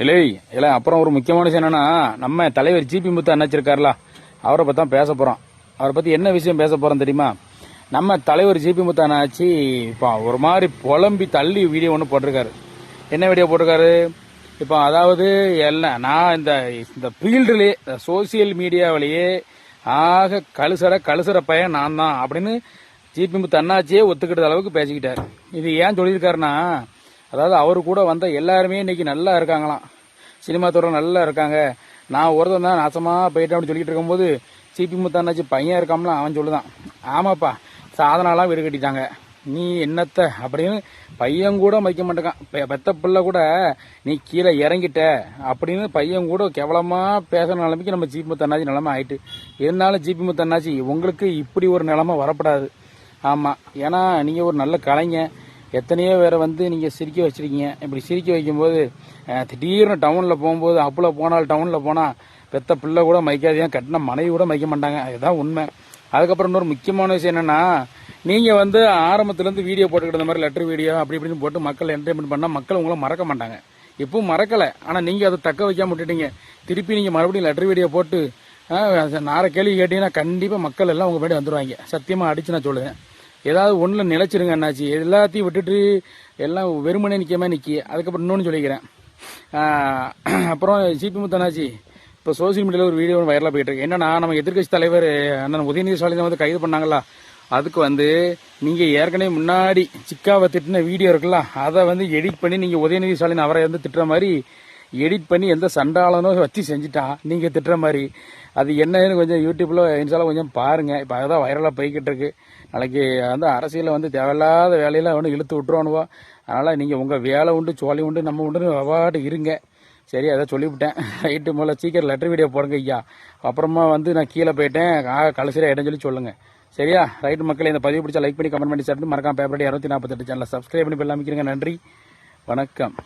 இல்லை இல்லை அப்புறம் ஒரு முக்கியமான விஷயம் என்னன்னா, நம்ம தலைவர் ஜிபி முத்து அண்ணாச்சிருக்காருல, அவரை பற்றி தான் பேச போகிறோம். அவரை பற்றி என்ன விஷயம் பேச போகிறோம் தெரியுமா? நம்ம தலைவர் ஜிபி முத்து அண்ணாச்சி இப்போ ஒரு மாதிரி புலம்பி தள்ளி வீடியோ ஒன்று போட்டிருக்காரு. என்ன வீடியோ போட்டிருக்காரு? இப்போ அதாவது எல்லாம் நான் இந்த ஃபீல்டுலேயே சோசியல் மீடியாவிலேயே ஆக கழுசற பையன் நான் தான் அப்படின்னு ஜிபி முத்து அண்ணாச்சியே ஒத்துக்கிட்ட அளவுக்கு பேசிக்கிட்டார். இது ஏன் சொல்லியிருக்காருன்னா, அதாவது அவரு கூட வந்த எல்லாருமே இன்னைக்கு நல்லா இருக்காங்களாம், சினிமா துறை நல்லா இருக்காங்க, நான் ஒருத்தன் தான் நாசமாக போயிட்டேன் அப்படின்னு சொல்லிட்டு இருக்கும்போது ஜிபி முத்து அண்ணாச்சி பையன் இருக்காமலாம் அவன் சொல்லுதான், ஆமாப்பா சாதனாலாம் வீடு கட்டிட்டாங்க, நீ என்னத்த அப்படின்னு பையன் கூட மதிக்க மாட்டேக்கான். பெத்த பிள்ளை கூட நீ கீழே இறங்கிட்ட அப்படின்னு பையன் கூட கேவலமாக பேசுகிற நிலைமைக்கு நம்ம ஜிபி முத்து அண்ணாச்சி நிலைமை ஆயிட்டு. இருந்தாலும் ஜிபி முத்து அண்ணாச்சி உங்களுக்கு இப்படி ஒரு நிலைமை வரப்படாது. ஆமாம், ஏன்னா நீங்கள் ஒரு நல்ல கலைஞர், எத்தனையோ பேரை நீங்கள் சிரிக்க வச்சிருக்கீங்க. இப்படி சிரிக்க வைக்கும்போது திடீர்னு டவுனில் போகும்போது அப்போல போனால் டவுனில் போனால் பெத்த பிள்ளை கூட மதிக்காதீங்க, கட்டின மனைவி கூட மதிக்க மாட்டாங்க. அதுதான் உண்மை. அதுக்கப்புறம் இன்னொரு முக்கியமான விஷயம் என்னென்னா, நீங்கள் ஆரம்பத்துலேருந்து வீடியோ போட்டுக்கிட்ட இந்த மாதிரி லெட்டர் வீடியோ அப்படி இப்படின்னு போட்டு மக்கள் என்டர்டைன்மெண்ட் பண்ணால் மக்கள் உங்களை மறக்க மாட்டாங்க. இப்பவும் மறக்கலை, ஆனால் நீங்கள் அதை தக்க வைக்காம விட்டுட்டீங்க. திருப்பி நீங்கள் மறுபடியும் லெட்டர் வீடியோ போட்டு நார கேள்வி கேட்டீங்கன்னா கண்டிப்பாக மக்கள் எல்லாம் உங்கள் முன்னாடி வந்துடுவாங்க. சத்தியமாக அடித்து நான் சொல்லுவேன். ஏதாவது ஒன்றில் நிலைச்சிருங்க அண்ணாச்சி, எல்லாத்தையும் விட்டுட்டு எல்லாம் வெறுமனே நிற்காம நிற்கி. அதுக்கப்புறம் இன்னொன்று சொல்லிக்கிறேன். அப்புறம் ஜிபி முத்து அண்ணாச்சி இப்போ சோசியல் மீடியாவில் ஒரு வீடியோ வைரலாக போயிட்டு இருக்கு. என்னன்னா, நம்ம எதிர்கட்சி தலைவர் அண்ணன் உதயநிதி ஸ்டாலின் கைது பண்ணாங்களா, அதுக்கு நீங்கள் ஏற்கனவே முன்னாடி சிக்காவை திட்டின வீடியோ இருக்குல்ல, அதை எடிட் பண்ணி நீங்கள் உதயநிதி ஸ்டாலின் அவரை திட்டுற மாதிரி எடிட் பண்ணி எந்த சண்டாளனோ வச்சு செஞ்சுட்டான் நீங்கள் திட்டுற மாதிரி. அது என்னன்னு கொஞ்சம் யூடியூப்பில் இன்ஸ்டாவில் கொஞ்சம் பாருங்கள். இப்போ அதுதான் வைரலாக போய்கிட்டு இருக்கு. நாளைக்கு அரசியலில் தேவையில்லாத வேலையெல்லாம் இழுத்து விட்டுருவானுவோ. அதனால் நீங்கள் உங்கள் வேலை உண்டு சோழி உண்டு நம்ம உண்டுன்னு அவாட்டு இருங்க. சரி, அதை சொல்லிவிட்டேன். ரைட்டு, முதல்ல சீக்கிரம் லெட்டர் வீடியோ போடுங்க ஐயா. அப்புறமா நான் கீழே போயிட்டேன், கடைசியாக இடம் சொல்லி சொல்லுங்கள். சரியா? ரைட்டு மக்களே, இந்த பதிவு பிடிச்சா லைக் பண்ணி கமெண்ட் பண்ணி சேர்த்து மறக்காம பேப்பர் 248 சேனலை சப்ஸ்கிரைப் பண்ணி பெல் அமைக்கிறீங்க. நன்றி, வணக்கம்.